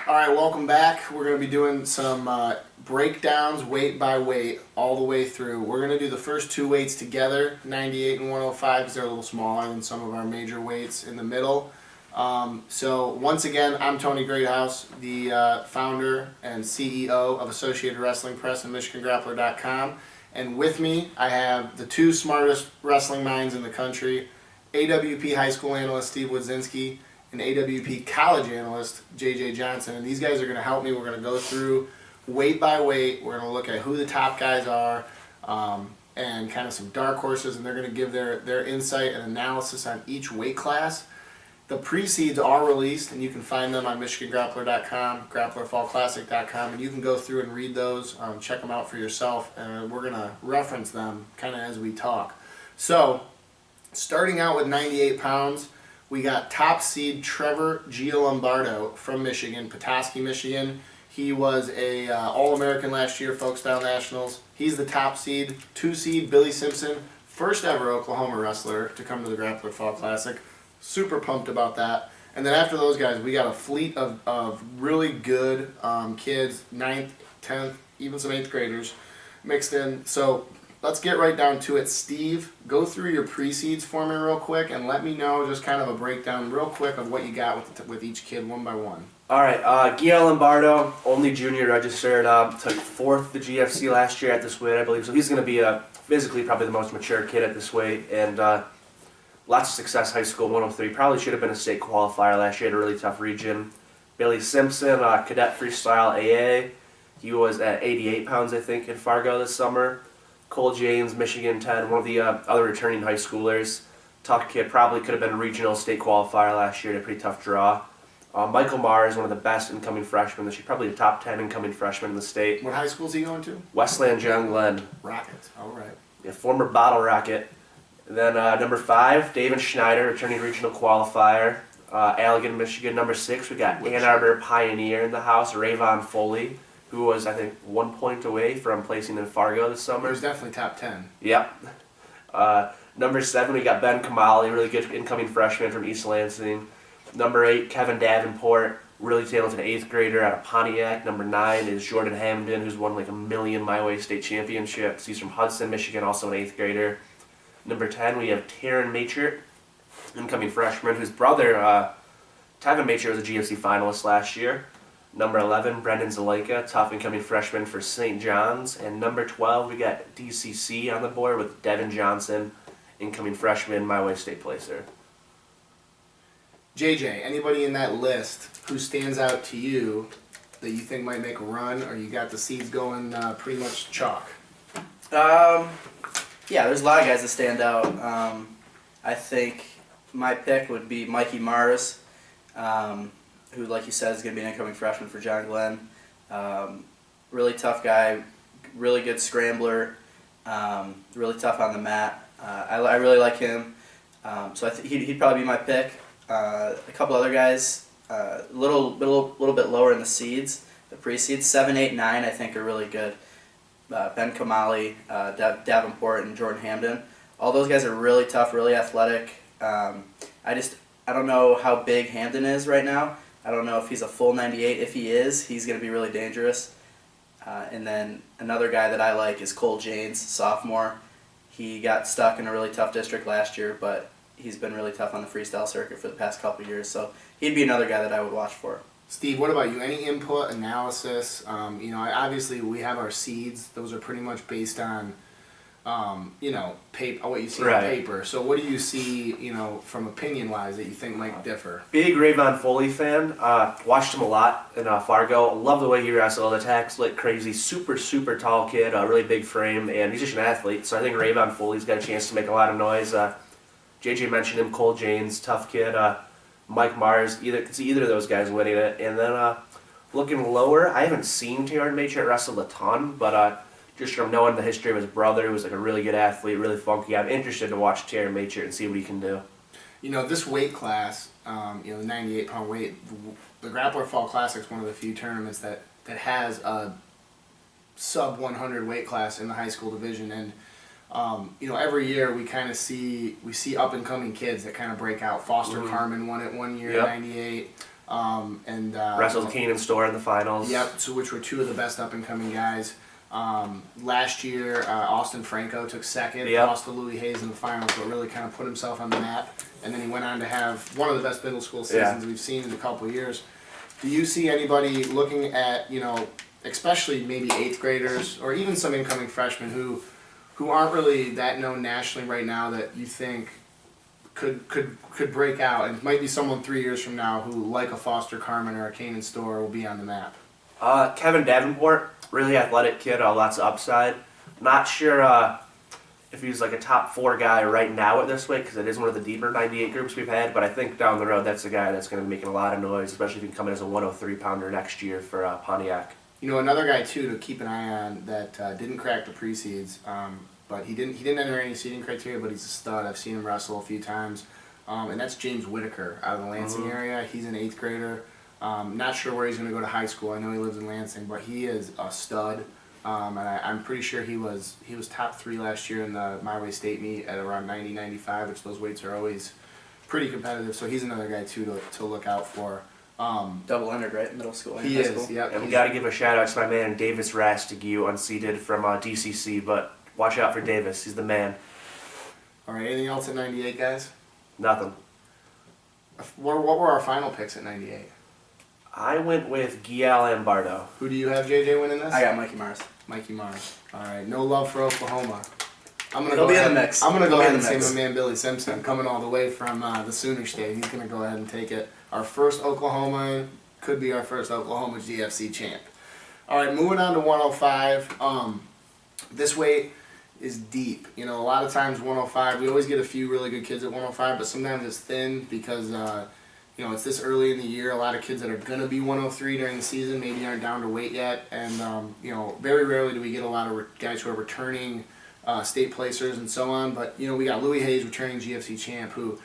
All right, welcome back. We're going to be doing some breakdowns weight by weight all the way through. We're going to do the first two weights together, 98 and 105, because they're a little smaller than some of our major weights in the middle. So once again, I'm Tony Greathouse, the founder and CEO of Associated Wrestling Press and MichiganGrappler.com. And with me, I have the two smartest wrestling minds in the country, AWP high school analyst Steve Wodzinski and AWP college analyst JJ Johnson. And these guys are going to help me. We're going to go through weight by weight. We're going to look at who the top guys are and kind of some dark horses, and they're going to give their insight and analysis on each weight class. The pre-seeds are released, and you can find them on MichiganGrappler.com, GrapplerFall and you can go through and read those, check them out for yourself, and we're going to reference them kind of as we talk. So, starting out with 98 pounds, we got top seed Trevor Gialombardo from Michigan, Petoskey, Michigan. He was a All-American last year, Folkstyle Nationals. He's the top seed. 2 seed Billy Simpson, first ever Oklahoma wrestler to come to the Grappler Fall Classic. Super pumped about that. And then after those guys, we got a fleet of really good kids, 9th, 10th, even some 8th graders mixed in. So let's get right down to it. Steve, go through your pre-seeds for me real quick and let me know just kind of a breakdown real quick of what you got with each kid one by one. All right, Guillermo Lombardo, only junior registered, took 4th the GFC last year at this weight, I believe. So he's going to be physically probably the most mature kid at this weight, and lots of success high school, 103. Probably should have been a state qualifier last year, had a really tough region. Billy Simpson, cadet freestyle AA. He was at 88 pounds, I think, in Fargo this summer. Cole James, Michigan 10, one of the other returning high schoolers. Tough kid, probably could have been a regional state qualifier last year, had a pretty tough draw. Michael Mars, one of the best incoming freshmen this year, probably the top 10 incoming freshman in the state. What high school is he going to? Westland John Glenn. Rockets, all right. Yeah, former Bottle Rocket. And then number 5, David Schneider, returning regional qualifier. Allegan, Michigan. Number 6, we got Ann Arbor Pioneer in the house, Rayvon Foley, who was, I think, 1 point away from placing in Fargo this summer. He was definitely top 10. Yep. Number 7, we got Ben Kamali, really good incoming freshman from East Lansing. Number 8, Kevin Davenport, really talented 8th grader out of Pontiac. Number 9 is Jordan Hamden, who's won like a million My Way state championships. He's from Hudson, Michigan, also an 8th grader. Number 10, we have Taryn Machert, incoming freshman, whose brother, Tevin Machert, was a GFC finalist last year. Number 11, Brendan Zalaika, tough incoming freshman for St. John's. And number 12, we got DCC on the board with Devin Johnson, incoming freshman, My Way state placer. JJ, anybody in that list who stands out to you that you think might make a run, or you got the seeds going pretty much chalk? Yeah, there's a lot of guys that stand out. I think my pick would be Mikey Mars, who, like you said, is going to be an incoming freshman for John Glenn. Really tough guy, really good scrambler, really tough on the mat. I really like him, so I think he'd probably be my pick. A couple other guys, a little bit lower in the seeds, the pre-seeds, 7, 8, 9, I think are really good. Ben Kamali, Davenport, and Jordan Hamden. All those guys are really tough, really athletic. I don't know how big Hamden is right now. I don't know if he's a full 98. If he is, he's going to be really dangerous. And then another guy that I like is Cole James, sophomore. He got stuck in a really tough district last year, but he's been really tough on the freestyle circuit for the past couple of years. So he'd be another guy that I would watch for. Steve, what about you? Any input, analysis? Obviously we have our seeds. Those are pretty much based on, paper, what you see on paper. So what do you see, from opinion-wise that you think might differ? Big Rayvon Foley fan. Watched him a lot in Fargo. Love the way he wrestled. Attacks like crazy. Super, super tall kid. Really big frame, and he's just an athlete. So I think Rayvon Foley's got a chance to make a lot of noise. JJ mentioned him. Cole James, tough kid. Mike Mars, could see either of those guys winning it. And then looking lower, I haven't seen Taryn Machert wrestle a ton, but just from knowing the history of his brother, who was like a really good athlete, really funky, I'm interested to watch Taryn Machert and see what he can do. This weight class, the 98-pound weight, the Grappler Fall Classic is one of the few tournaments that has a sub 100 weight class in the high school division, and every year we kind of see up and coming kids that kind of break out. Foster Carmen won it one year, Yep. 98. Wrestled Keenan Store in the finals. Yep, so which were two of the best up-and-coming guys. Last year, Austin Franco took second, Yep. lost to Louis Hayes in the finals, but really kind of put himself on the map. And then he went on to have one of the best middle school seasons we've seen in a couple of years. Do you see anybody looking at, especially maybe 8th graders or even some incoming freshmen who aren't really that known nationally right now that you think could break out and might be someone 3 years from now who, like a Foster Carmen or a Kanan Store, will be on the map? Kevin Davenport, really athletic kid, lots of upside. Not sure if he's like a top 4 guy right now at this weight because it is one of the deeper 98 groups we've had, but I think down the road that's a guy that's going to be making a lot of noise, especially if he can come in as a 103-pounder next year for Pontiac. Another guy too to keep an eye on that didn't crack the pre-seeds, but he didn't enter any seeding criteria, but he's a stud. I've seen him wrestle a few times, and that's James Whitaker out of the Lansing area. He's an 8th grader. Not sure where he's going to go to high school. I know he lives in Lansing, but he is a stud. And I'm pretty sure he was top 3 last year in the My Way State meet at around 90, 95, which those weights are always pretty competitive. So he's another guy too to look out for. Double entered, right? Middle school and He high is, school. yep. And we got to give a shout out to my man Davis Rastigue, unseeded from DCC, but watch out for Davis. He's the man. All right, anything else at 98, guys? Nothing. What were our final picks at 98? I went with Gial Ambardo. Who do you have, JJ, winning this? I got Mikey Mars. Mikey Mars. All right, no love for Oklahoma. He'll be in the mix. I'm gonna go He'll be ahead in and the say mix. my man Billy Simpson, coming all the way from the Sooner State. He's gonna go ahead and take it. Our first Oklahoma could be our first Oklahoma GFC champ. All right, moving on to 105. This weight is deep. A lot of times 105, we always get a few really good kids at 105, but sometimes it's thin because it's this early in the year. A lot of kids that are going to be 103 during the season maybe aren't down to weight yet, and very rarely do we get a lot of guys who are returning state placers and so on. But we got Louis Hayes, returning GFC champ, who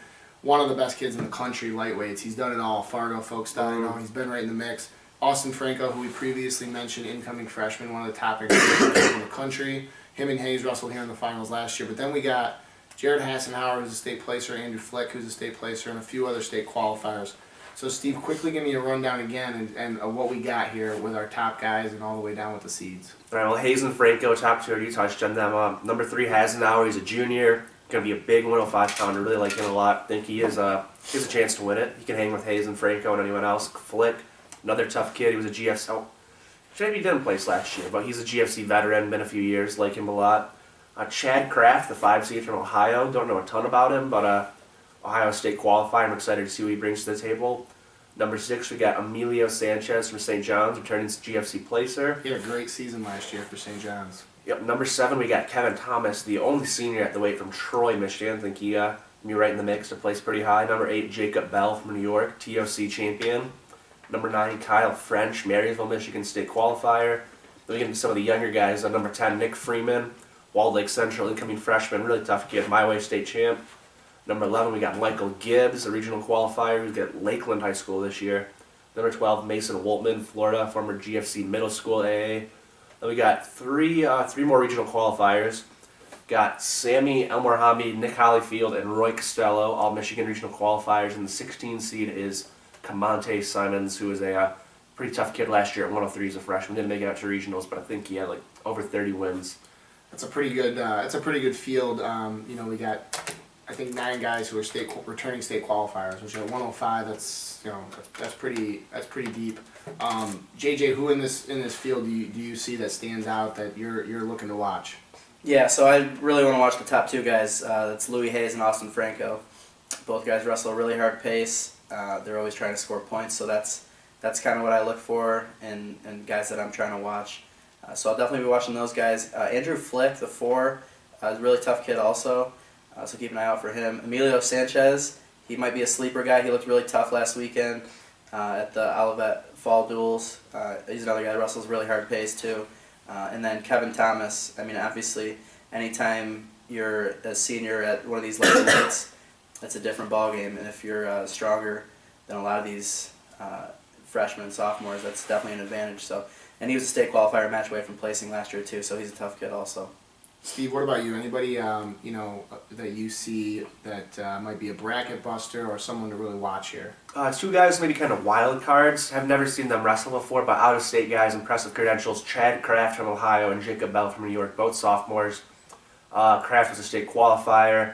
one of the best kids in the country lightweights. He's done it all, Fargo folk style. He's been right in the mix. Austin Franco, who we previously mentioned, incoming freshman, one of the top in the country. Him and Hayes wrestled here in the finals last year. But then we got Jared Hassenhauer, who's a state placer, Andrew Flick, who's a state placer, and a few other state qualifiers. So, Steve, quickly give me a rundown again and what we got here with our top guys and all the way down with the seeds. All right, well, Hayes and Franco, top 2, you touched on them. Number 3, Hassenhauer, he's a junior. Going to be a big 105-pounder. Really like him a lot. Think he has a chance to win it. He can hang with Hayes and Franco and anyone else. Flick, another tough kid. He was a GFC. Oh, maybe he didn't place last year, but he's a GFC veteran. Been a few years. Like him a lot. Chad Kraft, the 5 seed from Ohio. Don't know a ton about him, but Ohio State qualifier. I'm excited to see what he brings to the table. Number 6, we got Emilio Sanchez from St. John's, returning GFC placer. He had a great season last year for St. John's. Yep, number 7, we got Kevin Thomas, the only senior at the weight from Troy, Michigan. I think he be right in the mix to place pretty high. Number 8, Jacob Bell from New York, TOC champion. Number 9, Kyle French, Marysville, Michigan state qualifier. Then we get into some of the younger guys. Number 10, Nick Freeman, Walled Lake Central, incoming freshman, really tough kid, My Way state champ. Number 11, we got Michael Gibbs, a regional qualifier who's at Lakeland High School this year. Number 12, Mason Woltman, Florida, former GFC middle school AA. Then we got three more regional qualifiers. Got Sammy Elmore-Hamid, Nick Hollyfield, and Roy Costello, all Michigan regional qualifiers. And the 16 seed is Camonte Simons, who was a pretty tough kid last year at 103 as a freshman. Didn't make it out to regionals, but I think he had like over 30 wins. That's a pretty good. It's a pretty good field. We got, I think, 9 guys who are returning state qualifiers, which at 105, that's pretty deep. JJ, who in this field do you see that stands out that you're looking to watch? Yeah, so I really want to watch the top 2 guys. That's Louis Hayes and Austin Franco. Both guys wrestle a really hard pace. They're always trying to score points, so that's kind of what I look for in guys that I'm trying to watch. So I'll definitely be watching those guys. Andrew Flick, the 4, is a really tough kid also, so keep an eye out for him. Emilio Sanchez, he might be a sleeper guy. He looked really tough last weekend at the Olivet Fall Duels. He's another guy that wrestles really hard pace too. And then Kevin Thomas, I mean, obviously, anytime you're a senior at one of these light weights, it's a different ballgame. And if you're stronger than a lot of these freshmen and sophomores, that's definitely an advantage. So, and he was a state qualifier match away from placing last year too, so he's a tough kid also. Steve, what about you? Anybody that you see that might be a bracket buster or someone to really watch here? Two guys maybe kind of wild cards. Have never seen them wrestle before, but out-of-state guys, impressive credentials. Chad Kraft from Ohio and Jacob Bell from New York, both sophomores. Kraft was a state qualifier.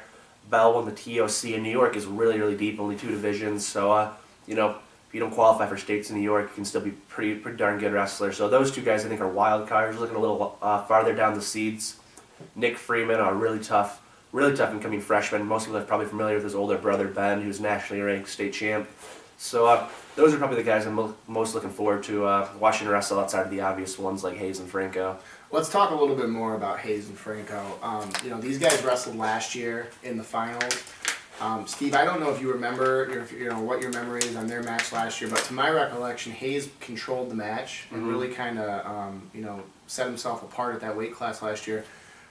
Bell won the TOC, and New York is really, really deep, only 2 divisions. So, if you don't qualify for states in New York, you can still be pretty darn good wrestler. So those 2 guys I think are wild cards. Looking a little farther down the seeds. Nick Freeman, a really tough incoming freshman. Most people are probably familiar with his older brother Ben, who's nationally ranked state champ. So those are probably the guys I'm most looking forward to watching wrestle outside of the obvious ones like Hayes and Franco. Let's talk a little bit more about Hayes and Franco. These guys wrestled last year in the finals. Steve, I don't know if you remember what your memory is on their match last year, but to my recollection, Hayes controlled the match and really kind of set himself apart at that weight class last year.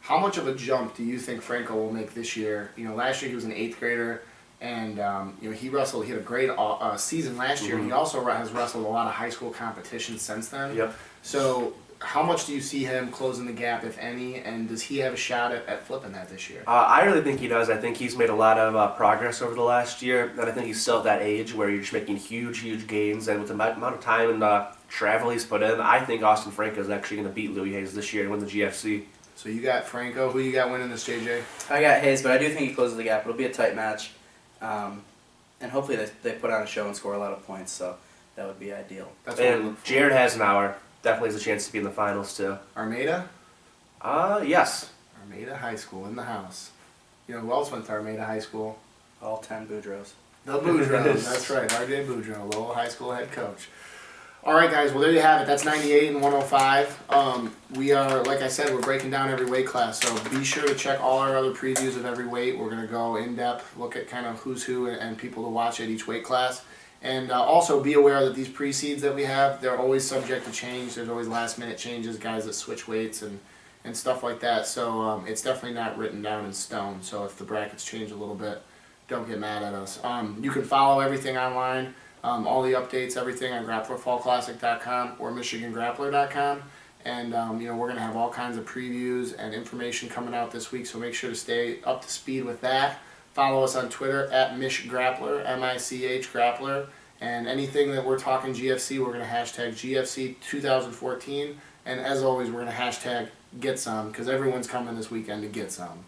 How much of a jump do you think Franco will make this year? Last year he was an 8th grader, and he wrestled. He had a great season last year. He also has wrestled a lot of high school competitions since then. Yep. So, how much do you see him closing the gap, if any, and does he have a shot at flipping that this year? I really think he does. I think he's made a lot of progress over the last year, and I think he's still at that age where you're just making huge gains, and with the amount of time and travel he's put in, I think Austin Franco is actually going to beat Louis Hayes this year and win the GFC. So you got Franco. Who you got winning this, JJ? I got Hayes, but I do think he closes the gap. It'll be a tight match, and hopefully they put on a show and score a lot of points. So that would be ideal. That's what we And look for. Jared Hasenauer definitely has a chance to be in the finals too. Armada? Yes. Armada High School in the house. You know who else went to Armada High School? All 10 Boudreaux. The Boudreaux. That's right. RJ Boudreaux, Lowell High School head coach. All right, guys. Well, there you have it. That's 98 and 105. We are, like I said, we're breaking down every weight class. So be sure to check all our other previews of every weight. We're going to go in depth, look at kind of who's who and people to watch at each weight class. And also be aware that these pre-seeds that we have, they're always subject to change. There's always last-minute changes, guys that switch weights and stuff like that. So it's definitely not written down in stone. So if the brackets change a little bit, don't get mad at us. You can follow everything online. All the updates, everything on GrapplerFallClassic.com or MichiganGrappler.com. And, we're going to have all kinds of previews and information coming out this week, so make sure to stay up to speed with that. Follow us on Twitter at MichGrappler, M-I-C-H Grappler. And anything that we're talking GFC, we're going to hashtag GFC 2014. And as always, we're going to hashtag Get Some, because everyone's coming this weekend to get some.